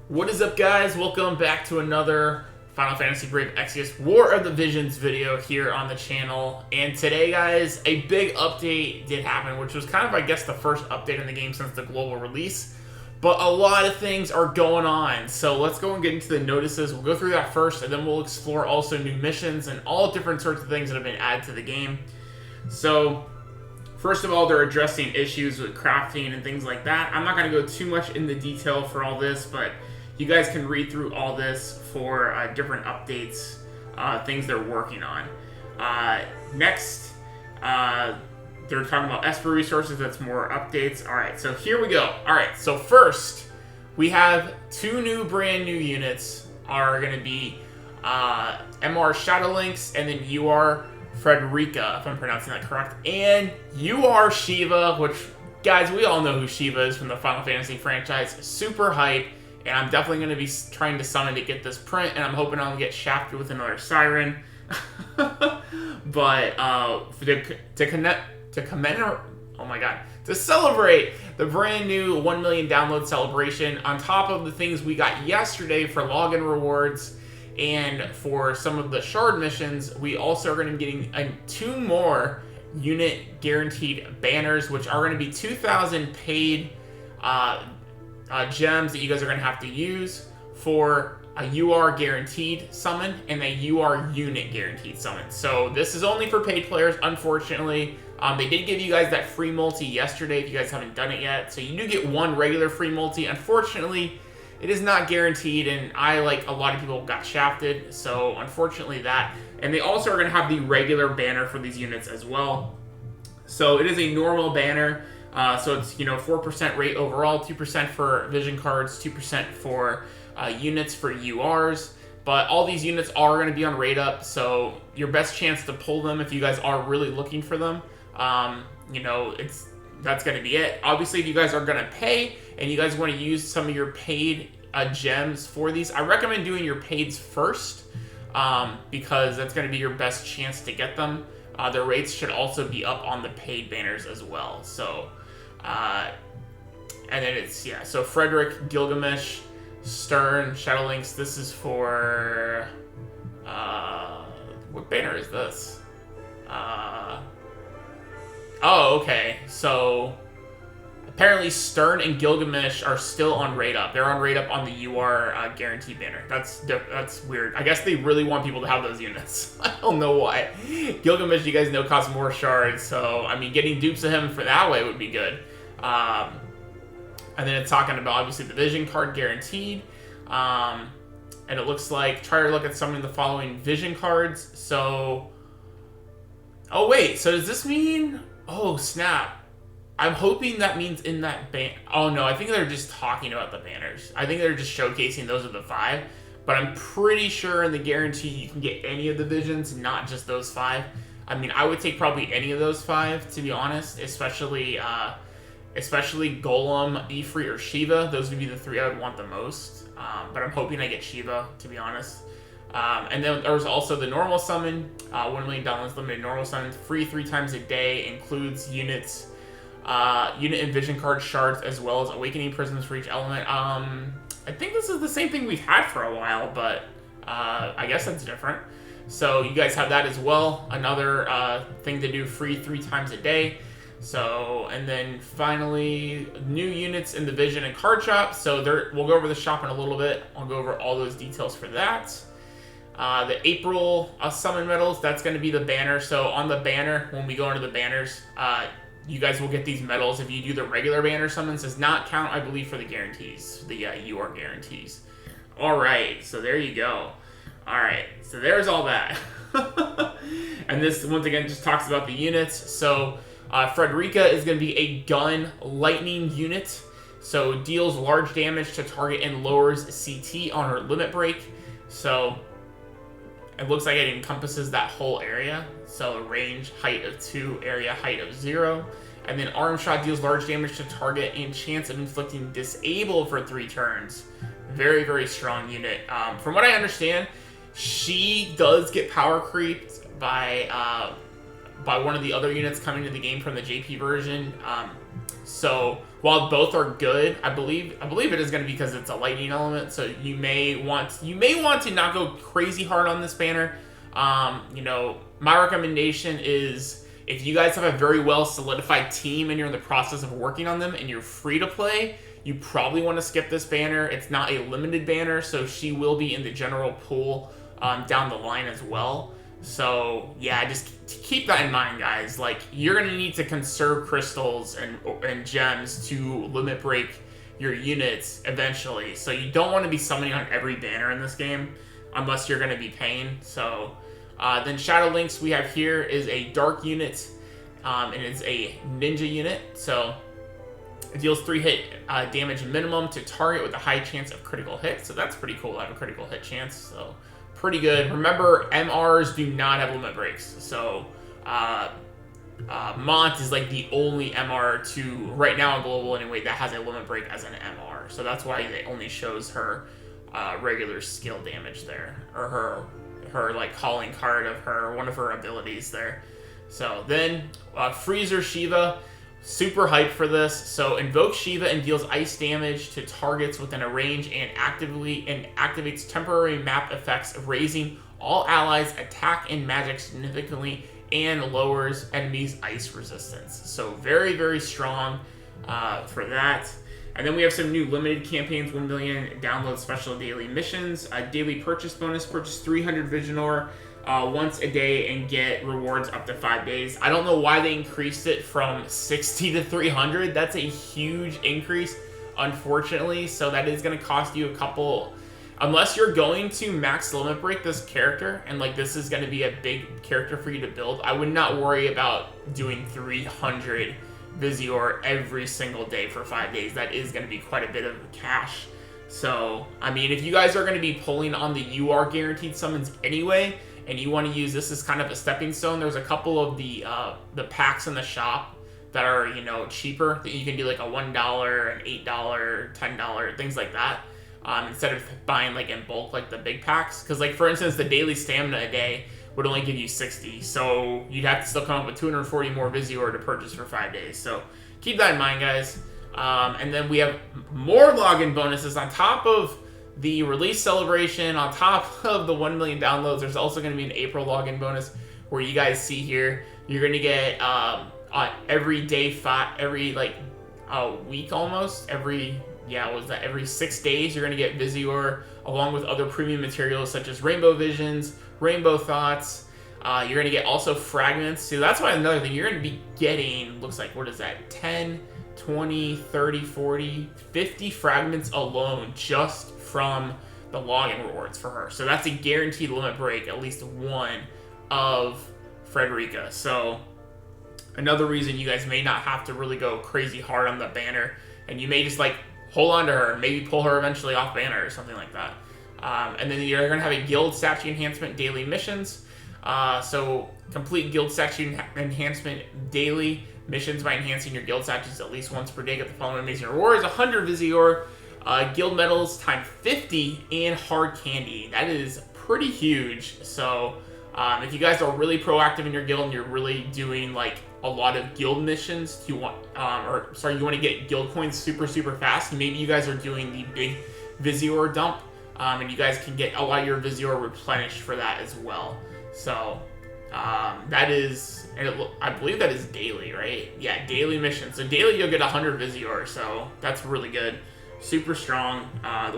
What is up, guys? Welcome back to another Final Fantasy Brave Exvius War of the Visions video here on the channel. And today, guys, a big update did happen, which was kind of, I guess, the first update in the game since the global release. But a lot of things are going on, so let's go and get into the notices. We'll go through that first, and then we'll explore also new missions and all different sorts of things that have been added to the game. So, first of all, they're addressing issues with crafting and things like that. I'm not going to go too much into detail for all this, but you guys can read through all this for different updates, things they're working on. Next, they're talking about Esper resources. That's more updates. All right, so here we go. All right, so first, we have two brand new units are going to be MR Shadowlynx and then UR Frederica, if I'm pronouncing that correct, and UR Shiva, which, guys, we all know who Shiva is from the Final Fantasy franchise. Super hype. And I'm definitely going to be trying to summon to get this print, and I'm hoping I'll get shafted with another siren. But to celebrate the brand new 1 million download celebration, on top of the things we got yesterday for login rewards and for some of the shard missions, we also are going to be getting 2 more unit guaranteed banners, which are going to be 2,000 paid gems that you guys are going to have to use for a UR guaranteed summon and a UR unit guaranteed summon. So this is only for paid players, unfortunately. They did give you guys that free multi yesterday if you guys haven't done it yet. So you do get 1 regular free multi. Unfortunately, it is not guaranteed, and I, like a lot of people, got shafted. So unfortunately that. And they also are going to have the regular banner for these units as well. So it is a normal banner. So it's, 4% rate overall, 2% for vision cards, 2% for units for URs. But all these units are going to be on rate up, so your best chance to pull them if you guys are really looking for them, that's going to be it. Obviously, if you guys are going to pay and you guys want to use some of your paid gems for these, I recommend doing your paids first, because that's going to be your best chance to get them. Their rates should also be up on the paid banners as well. So, and then it's, so Frederick, Gilgamesh, Stern, Shadowlynx. This is for, what banner is this? Oh, okay. So, apparently Stern and Gilgamesh are still on rate up. They're on rate up on the UR guarantee banner. That's weird. I guess they really want people to have those units. I don't know why. Gilgamesh, you guys know, costs more shards, so, I mean, getting dupes of him for that way would be good. And then it's talking about, obviously, the vision card guaranteed. And it looks like, try to look at some of the following vision cards. So, oh, wait, so does this mean, oh, snap. I'm hoping that means in that oh no, I think they're just talking about the banners. I think they're just showcasing those are the 5. But I'm pretty sure in the guarantee you can get any of the visions, not just those 5. I mean, I would take probably any of those 5, to be honest, especially Golem, Ifrit, or Shiva. Those would be the 3 I would want the most. But I'm hoping I get Shiva, to be honest. And then there's also the normal summon, 1 million downloads limited normal summon, free 3 times a day, includes units, unit and vision card shards, as well as awakening prisms for each element. I think this is the same thing we've had for a while, but I guess that's different. So you guys have that as well. Another thing to do, free 3 times a day. So, and then finally, new units in the vision and card shop. So we'll go over the shop in a little bit. I'll go over all those details for that. The April summon medals, that's going to be the banner. So on the banner, when we go into the banners, you guys will get these medals if you do the regular banner summons. Does not count, I believe, for the guarantees, the UR guarantees. All right, so there you go. All right, so there's all that. And this, once again, just talks about the units. So Frederica is going to be a gun lightning unit. So deals large damage to target and lowers CT on her limit break. So it looks like it encompasses that whole area. So range, height of 2, area, height of 0. And then arm shot deals large damage to target and chance of inflicting disable for 3 turns. Very, very strong unit. From what I understand, she does get power creeped by one of the other units coming to the game from the JP version. So while both are good, I believe it is going to be because it's a lightning element. So you may want to not go crazy hard on this banner. You know, my recommendation is if you guys have a very well solidified team and you're in the process of working on them and you're free to play, you probably want to skip this banner. It's not a limited banner, so she will be in the general pool down the line as well. So yeah, just keep that in mind, guys. Like, you're gonna need to conserve crystals and gems to limit break your units eventually. So you don't want to be summoning on every banner in this game unless you're gonna be paying. So then Shadow Links we have here is a dark unit, and it's a ninja unit. So it deals 3 hit damage minimum to target with a high chance of critical hit. So that's pretty cool to have a critical hit chance. So pretty good. Remember, MRs do not have limit breaks. So Mont is like the only MR right now in global anyway that has a limit break as an MR. So that's why it only shows her regular skill damage there, or her like calling card of one of her abilities there. So then Freezer Shiva. Super hyped for this. So invoke Shiva and deals ice damage to targets within a range and activates temporary map effects, raising all allies' attack and magic significantly and lowers enemies' ice resistance. So very, very strong for that. And then we have some new limited campaigns, 1 million download special daily missions, a daily purchase bonus, purchase 300 Vision Ore once a day and get rewards up to 5 days. I don't know why they increased it from 60 to 300. That's a huge increase, unfortunately. So that is going to cost you a couple, unless you're going to max limit break this character and like this is going to be a big character for you to build. I would not worry about doing 300 Visior every single day for 5 days. That is going to be quite a bit of cash. So, I mean, if you guys are going to be pulling on the UR guaranteed summons anyway, and you want to use this as kind of a stepping stone, there's a couple of the packs in the shop that are, you know, cheaper, that you can do like a $1, an $8, $10, things like that, instead of buying like in bulk like the big packs. Because like, for instance, the daily stamina a day would only give you 60, so you'd have to still come up with 240 more Visior to purchase for 5 days. So keep that in mind, guys. And then we have more login bonuses on top of the release celebration, on top of the 1 million downloads. There's also going to be an April login bonus where you guys see here, you're going to get every day, every like a week almost, every 6 days, you're going to get Visior along with other premium materials such as Rainbow Visions, Rainbow Thoughts. You're going to get also fragments. So that's why another thing, you're going to be getting, looks like, what is that, 10, 20, 30, 40, 50 fragments alone just from the login rewards for her. So that's a guaranteed limit break, at least one of Frederica. So another reason you guys may not have to really go crazy hard on the banner, and you may just like hold on to her, maybe pull her eventually off banner or something like that. And then you're going to have a guild statue enhancement daily missions. So complete guild statue enhancement daily missions by enhancing your guild statues at least once per day. Get the following amazing rewards: 100 Visior, guild medals times 50, and hard candy. That is pretty huge. So if you guys are really proactive in your guild and you're really doing like a lot of guild missions, you want to get guild coins super fast, maybe you guys are doing the big Visior dump, and you guys can get a lot of your Visior replenished for that as well. So that is, and I believe that is daily, right? Yeah, daily mission. So daily you'll get 100 Visior, so that's really good. Super strong.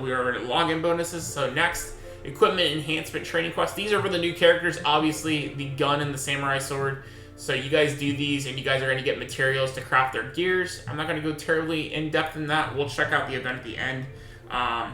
We are at login bonuses. So next, equipment enhancement training quests. These are for the new characters, obviously the gun and the samurai sword. So you guys do these and you guys are going to get materials to craft their gears. I'm not going to go terribly in depth in that. We'll check out the event at the end. And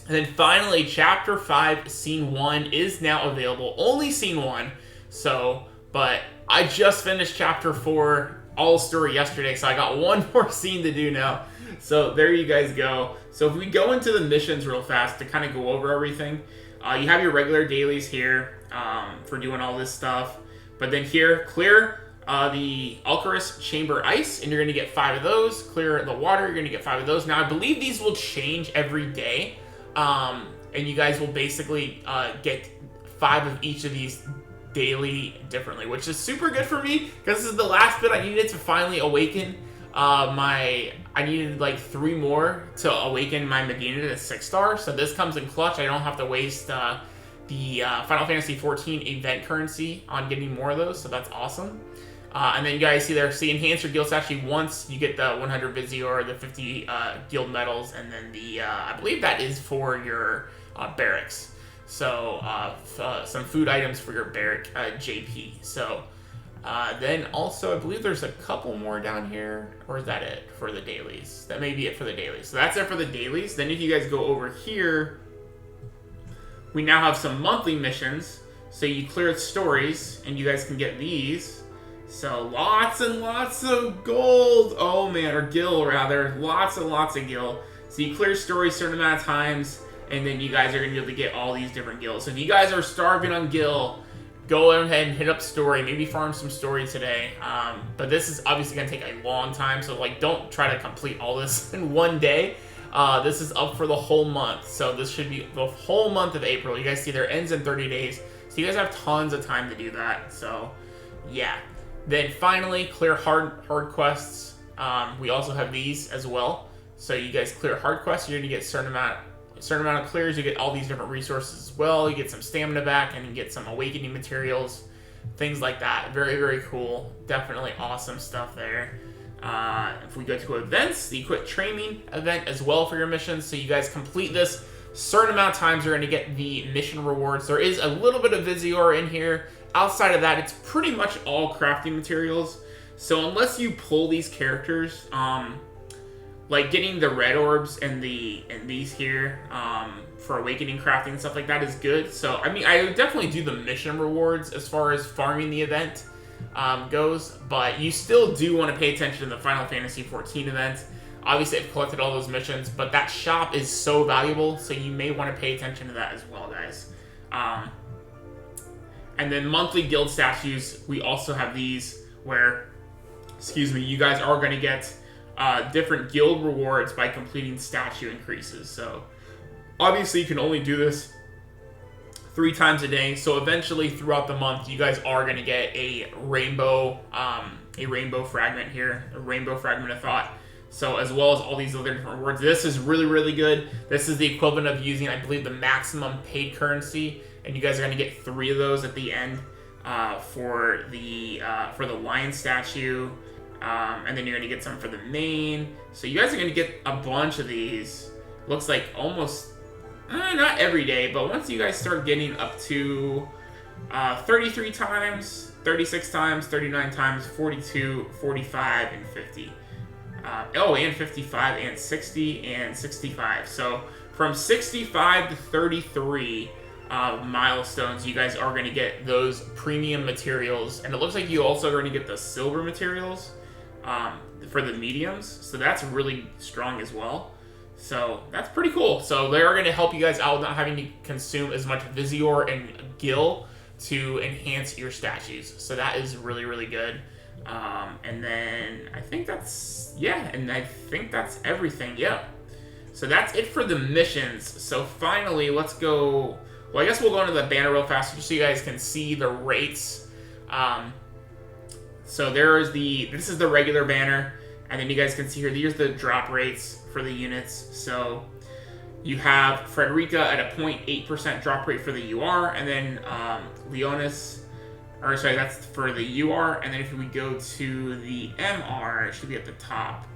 then finally, Chapter 5, Scene 1 is now available. Only Scene 1. So, but I just finished Chapter 4, all story yesterday, so I got one more scene to do now. So there you guys go. So if we go into the missions real fast to kind of go over everything, you have your regular dailies here for doing all this stuff. But then here, clear the Alcaris Chamber Ice, and you're going to get 5 of those. Clear the water, you're going to get 5 of those. Now, I believe these will change every day. And you guys will basically get 5 of each of these daily differently, which is super good for me because this is the last bit I needed to finally awaken I needed like 3 more to awaken my Medina to 6-star, so this comes in clutch. I don't have to waste the Final Fantasy XIV event currency on getting more of those, so that's awesome. And then you guys see there, enhance your guild statue once, you get the 100 Vizior, the 50 guild medals, and then the, I believe that is for your barracks. So, some food items for your barrack JP. So, then also, I believe there's a couple more down here, or is that it for the dailies? That may be it for the dailies. So that's it for the dailies. Then if you guys go over here, we now have some monthly missions. So you clear stories, and you guys can get these. So lots and lots of gold. Oh man, or gil rather. Lots and lots of gil. So you clear stories a certain amount of times, and then you guys are going to be able to get all these different gils. So if you guys are starving on gil, go ahead and hit up story. Maybe farm some story today. But this is obviously going to take a long time, so like don't try to complete all this in one day. This is up for the whole month, so this should be the whole month of April. You guys see there ends in 30 days, so you guys have tons of time to do that. So yeah. Then finally, clear hard quests. We also have these as well. So you guys clear hard quests, you're going to get a certain amount of clears. You get all these different resources as well. You get some stamina back, and you get some awakening materials, things like that. Very, very cool. Definitely awesome stuff there. If we go to events, the quick training event as well for your missions. So you guys complete this certain amount of times, you're going to get the mission rewards. There is a little bit of Vizior in here. Outside of that, it's pretty much all crafting materials. So unless you pull these characters, like getting the red orbs and these here for awakening crafting and stuff like that is good. So I mean, I would definitely do the mission rewards as far as farming the event goes, but you still do want to pay attention to the Final Fantasy XIV event. Obviously, I've collected all those missions, but that shop is so valuable, so you may want to pay attention to that as well, guys. And then monthly guild statues, we also have these where, you guys are going to get different guild rewards by completing statue increases. So obviously you can only do this 3 times a day. So eventually throughout the month, you guys are going to get a rainbow fragment here, a rainbow fragment of thought. So as well as all these other different rewards. This is really, really good. This is the equivalent of using, I believe, the maximum paid currency. And you guys are going to get 3 of those at the end for the lion statue. And then you're going to get some for the main. So you guys are going to get a bunch of these. Looks like almost, not every day, but once you guys start getting up to 33 times, 36 times, 39 times, 42, 45, and 50. And 55, and 60, and 65. So from 65 to 33 milestones, you guys are going to get those premium materials. And it looks like you also are going to get the silver materials for the mediums. So that's really strong as well. So that's pretty cool. So they are going to help you guys out not having to consume as much Vizior and Gil to enhance your statues. So that is really, really good. And then I think that's, everything. Yeah. So that's it for the missions. So finally, let's go. Well, I guess we'll go into the banner real fast just so you guys can see the rates. So this is the regular banner. And then you guys can see here, here's the drop rates for the units. So you have Frederica at a 0.8% drop rate for the UR, and then that's for the UR, and then if we go to the MR, it should be at the top.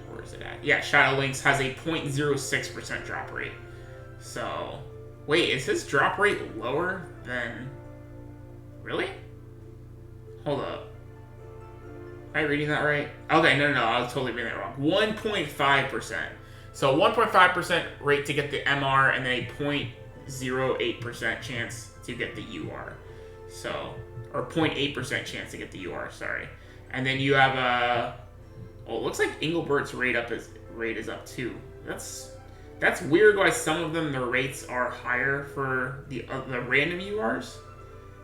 Where is it at? Yeah, Shadow Lynx has a 0.06% drop rate. So, wait, is his drop rate lower than... Really? Hold up. Am I reading that right? Okay, no, I was totally reading that wrong. 1.5%. So 1.5% rate to get the MR, and then a 0.08% chance to get the UR. So, or 0.8% chance to get the UR, sorry. And then you have it looks like Engelbert's rate is up too. That's weird why some of them, their rates are higher for the random URs.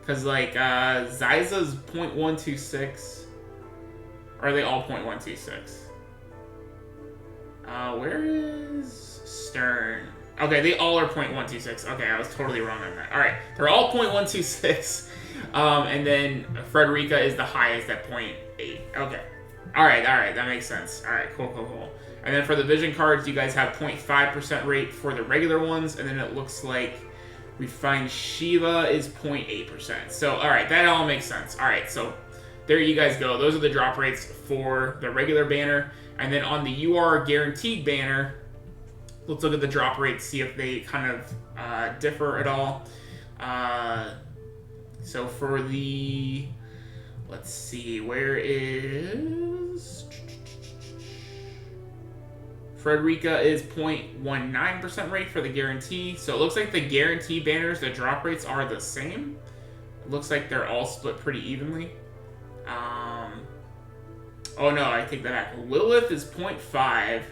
Because like Zyza's 0.126. Or are they all 0.126? Where is Stern? Okay, they all are 0.126. Okay, I was totally wrong on that. Alright, they're all 0.126. And then Frederica is the highest at 0.8. Okay. Alright, that makes sense. Alright, cool. And then for the vision cards, you guys have 0.5% rate for the regular ones, and then it looks like we find Shiva is 0.8%. So, alright, that all makes sense. Alright, so there you guys go. Those are the drop rates for the regular banner. And then on the UR guaranteed banner, let's look at the drop rates, see if they kind of differ at all. So for the, let's see, where is... Frederica is 0.19% rate for the guarantee. So it looks like the guarantee banners, the drop rates are the same. It looks like they're all split pretty evenly. Oh no, I take that back. Lilith is 0.5%,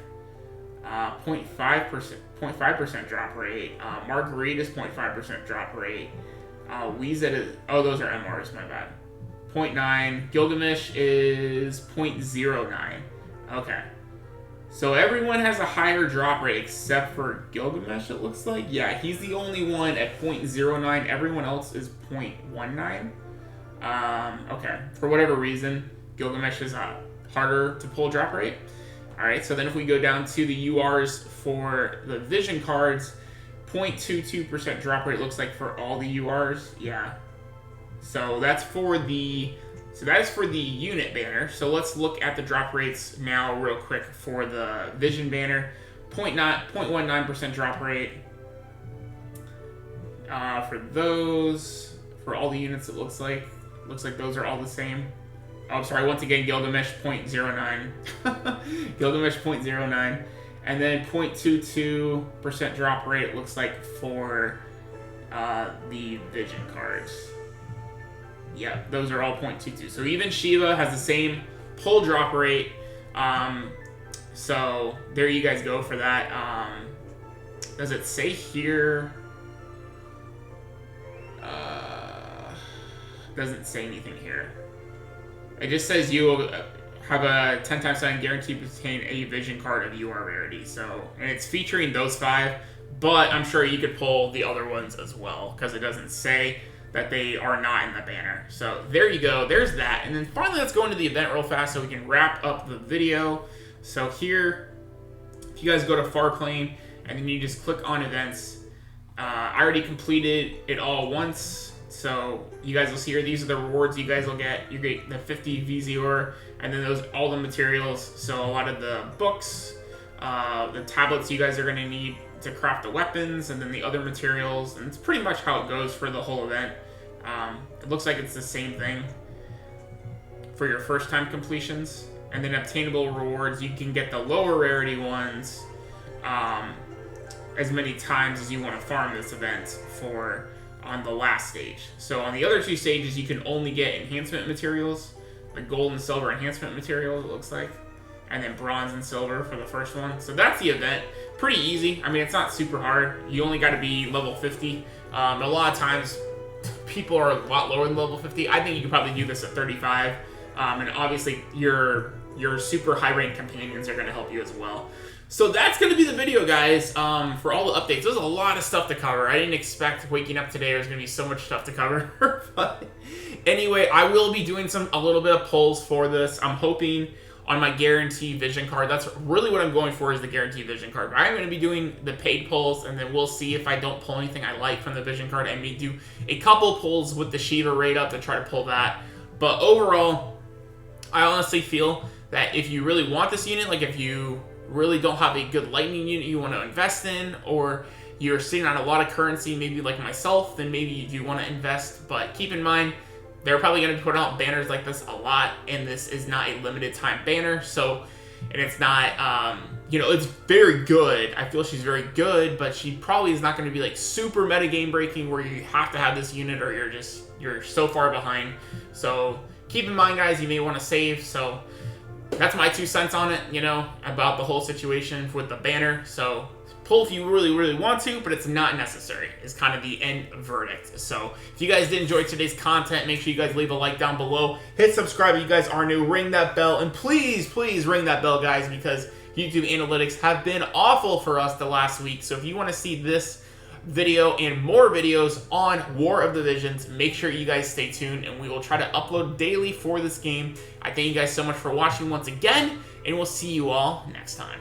0.5% drop rate. Marguerite is 0.5% drop rate. Weezet is, oh, those are MRs, my bad. 0.9. Gilgamesh is 0.09. Okay. So everyone has a higher drop rate except for Gilgamesh, it looks like. Yeah, he's the only one at 0.09. Everyone else is 0.19. Okay. For whatever reason, Gilgamesh is harder to pull drop rate. Alright, so then if we go down to the URs for the vision cards, 0.22% drop rate looks like for all the URs. Yeah. So that's for the unit banner. So let's look at the drop rates now real quick for the vision banner. 0.19% drop rate. For those, for all the units, it looks like those are all the same. Oh, sorry, once again, Gilgamesh 0.09. Gilgamesh 0.09. And then 0.22% drop rate, it looks like, for the vision cards. Yeah, those are all 0.22. So even Shiva has the same pull drop rate. So there you guys go for that. Does it say here? Doesn't say anything here. It just says you will have a 10 times 7 guaranteed to obtain a vision card of UR rarity. So, and it's featuring those 5, but I'm sure you could pull the other ones as well because it doesn't say that they are not in the banner. So there you go. There's that. And then finally, let's go into the event real fast so we can wrap up the video. So here, if you guys go to Farplane and then you just click on events, I already completed it all once. So you guys will see here, these are the rewards you guys will get. You get the 50 VZOR, and then those all the materials. So a lot of the books, the tablets you guys are going to need to craft the weapons, and then the other materials. And it's pretty much how it goes for the whole event. It looks like it's the same thing for your first time completions. And then obtainable rewards, you can get the lower rarity ones as many times as you want to farm this event for on the last stage. So on the other 2 stages, you can only get enhancement materials, like gold and silver enhancement materials, it looks like, and then bronze and silver for the first one. So that's the event. Pretty easy. I mean, it's not super hard. You only got to be level 50. A lot of times, people are a lot lower than level 50. I think you could probably do this at 35. And obviously, your super high-ranked companions are going to help you as well. So that's going to be the video, guys, for all the updates. There's a lot of stuff to cover. I didn't expect waking up today there's going to be so much stuff to cover. But anyway, I will be doing a little bit of polls for this. I'm hoping on my guarantee vision card. That's really what I'm going for, is the guarantee vision card. I'm going to be doing the paid polls, and then we'll see if I don't pull anything I like from the vision card. I may do a couple polls with the Shiva rate up to try to pull that. But overall, I honestly feel that if you really want this unit, like if you really don't have a good lightning unit you want to invest in, or you're sitting on a lot of currency, maybe like myself, then maybe you do want to invest. But keep in mind, they're probably going to put out banners like this a lot, and this is not a limited time banner. So, and it's not, it's very good. I feel she's very good, but she probably is not going to be like super meta game breaking where you have to have this unit or you're so far behind. So keep in mind, guys, you may want to save. So that's my 2 cents on it, about the whole situation with the banner. So pull if you really, really want to, but it's not necessary, is kind of the end verdict. So if you guys did enjoy today's content, make sure you guys leave a like down below. Hit subscribe if you guys are new. Ring that bell. And please, please ring that bell, guys, because YouTube analytics have been awful for us the last week. So if you want to see this video and more videos on War of the Visions. Make sure you guys stay tuned, and we will try to upload daily for this game. I thank you guys so much for watching once again, and we'll see you all next time.